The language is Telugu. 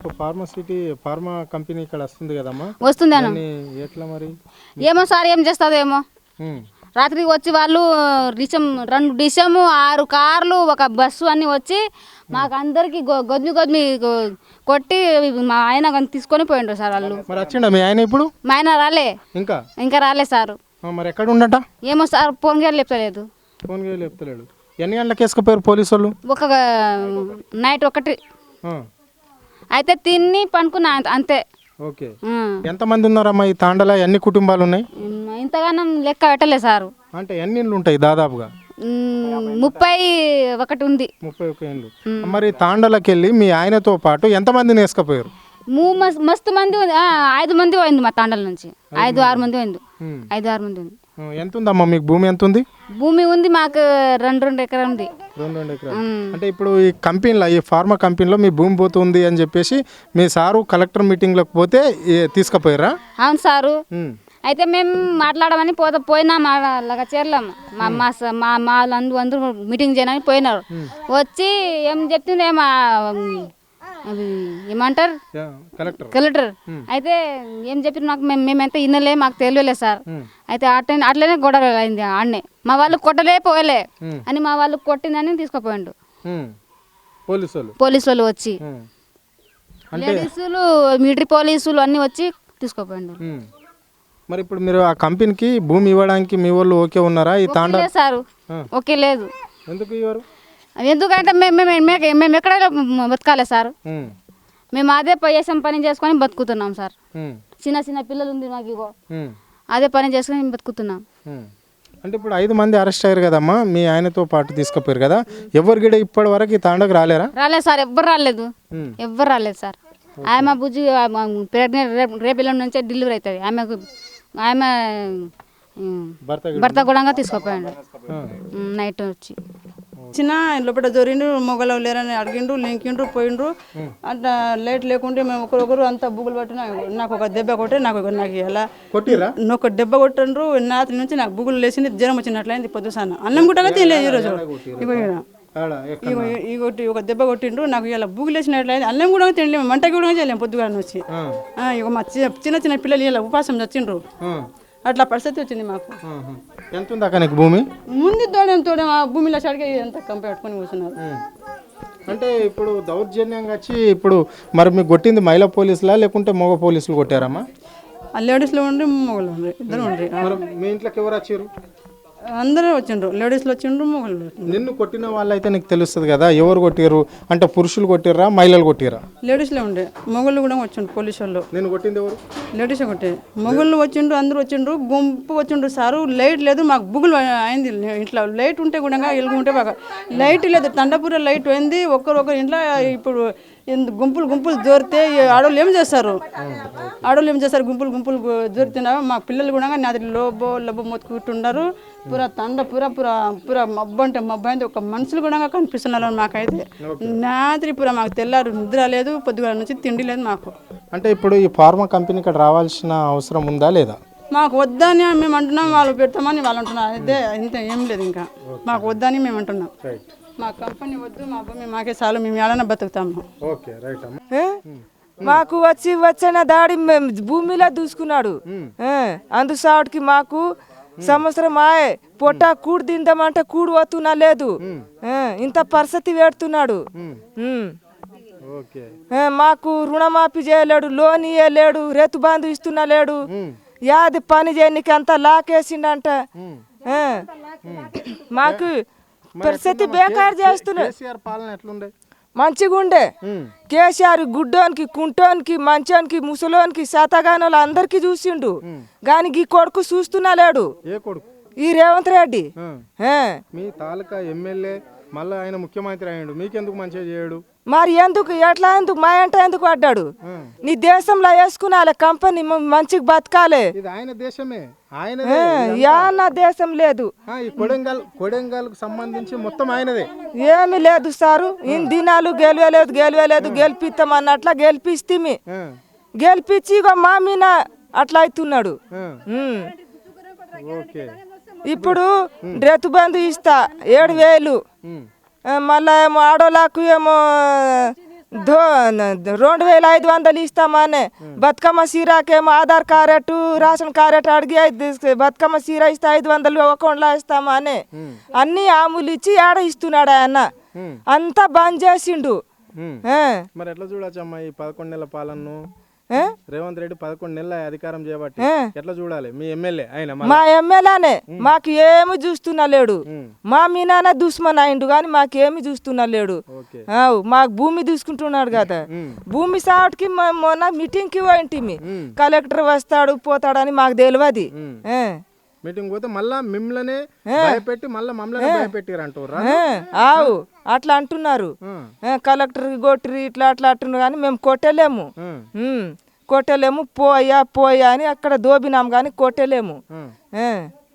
ఫార్మా కంపెనీ ఇక్కడ వస్తుంది కదమ్మా, వస్తుంది అన్న. ఎట్లా మరి? ఏమో సార్ ఏం చేస్తుందేమో. రాత్రి వచ్చి వాళ్ళు రెండు డిసెము 6 కార్లు ఒక బస్సు అన్నీ వచ్చి మాకు అందరికి గొద్మి కొట్టి మా ఆయన తీసుకొని పోయిండ్రు సార్ వాళ్ళు. మరి వచ్చిండా మీ ఆయన? ఇప్పుడు మా ఆయన రాలే, ఇంకా రాలే సార్. మరి ఎక్కడ ఉండట? ఏమో సార్, ఫోన్ గేర్ లేపుతలేదు. ఎన్ని గంటలకు వేసుకుపోయారు పోలీసు వాళ్ళు? ఒక నైట్ 1 అయితే తిని పనుకున్నా అంతే. ఓకే. ఎంతమంది ఉన్నారమ్మా ఈ తాండల? ఎన్ని కుటుంబాలు ఉన్నాయి? ఇంతగానో లెక్క పెట్టలేదు సారు. అంటే ఎన్ని ఇళ్ళు ఉంటాయి దాదాపుగా? 31 ఉంది. 31 ఇళ్ళు. మరి తాండలకి వెళ్ళి మీ ఆయనతో పాటు ఎంతమందిని వేసుకుపోయారు? మస్తు మంది, 5 మంది పోయింది మా తాండల నుంచి. 5-6 మంది పోయింది. 5-6 మంది ఉంది. ఎంత ఉందమ్మా మీకు భూమి? ఎంత ఉంది? భూమి ఉంది మాకు 2 ఎకరాలు ఉంది. 2 ఎకరాలు. అంటే ఇప్పుడు ఈ కంపెనీలో, ఈ ఫార్మా కంపెనీలో మీ భూమి పోతుంది అని చెప్పేసి మీ సారు కలెక్టర్ మీటింగ్లోకి పోతే తీసుకుపోయారా? అవును సారు. అయితే మేము మాట్లాడమని పోయినా అలాగా చేరలేం. మా వాళ్ళందరూ మీటింగ్ చేయడానికి పోయినారు. వచ్చి ఏం చెప్తుంది ఏమంటారు కలెక్టర్. అయితే ఏం చెప్పిన నాకు మేమెంత ఇన్నలే, మాకు తెలియలే సార్. అయితే అట్లనే గొడవ అయింది ఆడనే. మా వాళ్ళు కొట్టలే పోయలే అని మా వాళ్ళు కొట్టిందని తీసుకుపోయిండు పోలీసు వాళ్ళు వచ్చి. లేడీసులు, మిలిటరీ పోలీసులు అన్ని వచ్చి తీసుకుపోయిండు. మరి ఇప్పుడు మీరు ఆ కంపెనీకి భూమి ఇవ్వడానికి మీ వాళ్ళు ఓకే ఉన్నారా? ఈ తాండా సారు ఓకే లేదు. ఎందుకు ఇవ్వరు? ఎందుకంటే మేము ఎక్కడ బతకాలి సార్. మేము అదే పని చేసుకొని బతుకుతున్నాం సార్. చిన్న పిల్లలు ఉంది మాకు, ఇగో అదే పని చేసుకొని బతుకుతున్నాం. అంటే ఇప్పుడు 5 మంది అరెస్ట్ అయ్యారు కదమ్మా, మీ ఆయనతో పాటు తీసుకుపోయారు కదా, ఎవరు గిడ ఇప్పటి వరకు ఈ తాండకు రాలేరా? రాలేదు సార్, ఎవ్వరు రాలేదు సార్. ఆమె బుజ్జి ప్రెగ్నెంట్ రేపు నుంచే డెలివరీ అవుతుంది. ఆమె భర్త కూడా తీసుకుపోయాడు నైట్ వచ్చి. చిన్న లోపల జోరిండు, మొగలు లేరని అడిగిండ్రు, లింకిండ్రు, పోయిండ్రు. అట్లా లేట్ లేకుంటే మేము ఒకరొకరు అంతా బుగులు పట్టిన. నాకు ఒక దెబ్బ కొట్టే, నాకు ఎలా ఒక దెబ్బ కొట్టిండ్రు. రాత్రి నుంచి నాకు బుగులు లేచింది, జ్వరం వచ్చినట్లయింది. పొద్దుసాన అన్నం కూడా తినలేదు ఈరోజు. ఇగొట్టి ఒక దెబ్బ కొట్టిండ్రు, నాకు ఇలా బుగులు వేసినట్లయింది. అన్నం కూడా తినలేము, మంట కూడా చేయలేము పొద్దుగాల వచ్చి. ఇక మా చిన్న పిల్లలు ఇలా ఉపాసం వచ్చిండ్రు. అట్లా పరిస్థితి వచ్చింది మాకు. ఎంత ఉంది అక్క నీకు భూమి? ముందు తోడే ఆ భూమిలో సడికి ఎంత కంప పెట్టుకొని కూర్చున్నారు. అంటే ఇప్పుడు దౌర్జన్యంగా వచ్చి ఇప్పుడు మరి మీకు కొట్టింది మహిళా పోలీసులా లేకుంటే మగ పోలీసులు కొట్టారమ్మా? లేడీస్లో ఉండి మొగలు ఉండ్రి, ఇద్దరు ఉండ్రి. మీ ఇంట్లోకి ఎవరు వచ్చారు? అందరూ వచ్చిండ్రు, లేడీస్లో వచ్చిండ్రు, మొగలు. నిన్ను కొట్టిన వాళ్ళు అయితే నీకు తెలుస్తుంది కదా, ఎవరు కొట్టారు అంటే? పురుషులు కొట్టిర్రా, మహిళలు కొట్టిరా? లేడీస్లో ఉండే, మొగళ్ళు కూడా వచ్చిండ్రు పోలీసు వాళ్ళు. నేను కొట్టింది ఎవరు? లేడీసే కొట్టే. మొగళ్ళు వచ్చిండ్రు, అందరూ వచ్చిండ్రు, గుంపు వచ్చిండ్రు. సారు లైట్ లేదు, మాకు బుగులు అయింది ఇంట్లో. లైట్ ఉంటే కూడా ఎలుగు ఉంటే బాగా, లైట్ లేదు. తండపూర లైట్ అయింది. ఒకరు ఇంట్లో ఇప్పుడు గుంపులు జోరితే ఆడవాళ్ళు ఏం చేస్తారు? గుంపులు జోరుతున్నారు. మా పిల్లలు కూడా నాది లోబో మొత్తుకుంటున్నారు. పూరా తండ పూరా మబ్బు అంటే మబ్బు అయింది. ఒక మనుషులు కూడా కనిపిస్తున్నారు మాకైతే. రాత్రి పూరా మాకు తెల్లారు, నిద్ర లేదు, పొద్దుగాల నుంచి తిండి లేదు మాకు. అంటే ఇప్పుడు ఈ ఫార్మా కంపెనీ ఇక్కడ రావాల్సిన అవసరం ఉందా లేదా? మాకు వద్దని మేము అంటున్నాం, వాళ్ళు పెడతామని వాళ్ళు అంటున్నారు. అదే ఇంత ఏం లేదు, ఇంకా మాకు వద్దని మేము అంటున్నాం. మా కంపెనీ వద్దు, మా భూమి మాకే చాలు, మేము ఏడైనా బతుకుతాము. మాకు వచ్చిన దాడి భూమిలో దూసుకున్నాడు. అందుసాటికి మాకు సంవత్సరం ఆయే పొట్ట కూడు తిందామంటే కూడు వస్తున్నా లేదు. ఇంత పరిస్థితి పెడుతున్నాడు. మాకు రుణమాఫీ చేయలేడు, లోన్ ఇయ్యలేడు, రైతు బంధు ఇస్తున్నా లేడు. యాది పని చేయనికి అంతా లాకేసిండంట. మాకు పరిస్థితి బేకారు చేస్తున్నాడు. మంచిగా ఉండే కేసీఆర్ గుడ్డోనికి, కుంటోనికి, మంచోనికి, ముసలోనికి, శాతగానోళ్ళు అందరికి చూసిండు. కానీ ఈ కొడుకు చూస్తున్నా లేడు. ఈ రేవంత్ రెడ్డి మీ తాలూకా ఎమ్మెల్యే, మళ్ళీ ఆయన ముఖ్యమంత్రి అయ్యాడు, మీకెందుకు మంచిగా చేయడు? మరి ఎందుకు మా ఎంట ఎందుకు పడ్డాడు? నీ దేశంలో వేసుకున్నాలే కంపెనీ, మంచిగా బతకాలే. ఆయన దేశమే, నా దేశం లేదు. కొడంగల్ సంబంధించి మొత్తం ఆయనదే. ఏమి లేదు సారు, ఇన్ని దినాలు గెలవలేదు గెలిపిస్తాం అన్నట్లా గెలిపిస్తే గెలిపించి ఇక మా మీద అట్లా అవుతున్నాడు. ఇప్పుడు రైతు బంధు ఇస్తా 7,000, మళ్ళా ఏమో ఆడోళ్ళకు ఏమో 2500 ఇస్తామనే బతుకమ్మ సీరాకేమో ఆధార్ కార్డు రేషన్ కార్డు అడిగి బతుకమ్మ సీర ఇస్తే 500 అకౌంట్లో ఇస్తామనే అన్ని ఆములు ఇచ్చి ఆడ ఇస్తున్నాడు ఆయన అంతా బంద్ చేసిండు. మరి ఎట్లా చూడొచ్చమ్మా ఈ 11 నెలల పాలనను? రేవంత్ రెడ్డి 11 నెలల అధికారం చేయబట్టి ఎట్లా చూడాలి? మీ ఎమ్మెల్యే ఆయన మా ఎమ్మెల్యేనే మాకు ఏమి చూస్తున్నా లేడు. మా మీనాన్న దుష్మన్ అయిండు కానీ మాకేమి చూస్తున్నా లేడు. మాకు భూమి తీసుకుంటున్నాడు కదా, భూమి సాటుకి మొన్న మీటింగ్ కి పోయింటిమి, కలెక్టర్ వస్తాడు పోతాడని మాకు తెలియదు. మీటింగ్ పోతే మళ్ళా మిమ్మల్ని భయపెట్టి మళ్ళీ మమ్మల్ని భయపెట్టిరు అంటారు. ఆవు అట్లా అంటున్నారు, కలెక్టర్ కొట్టిరి ఇట్లా అట్లా అంటున్నారు కానీ మేము కొట్టలేము పోయా అని అక్కడ దోబినాం కానీ కొట్టలేము.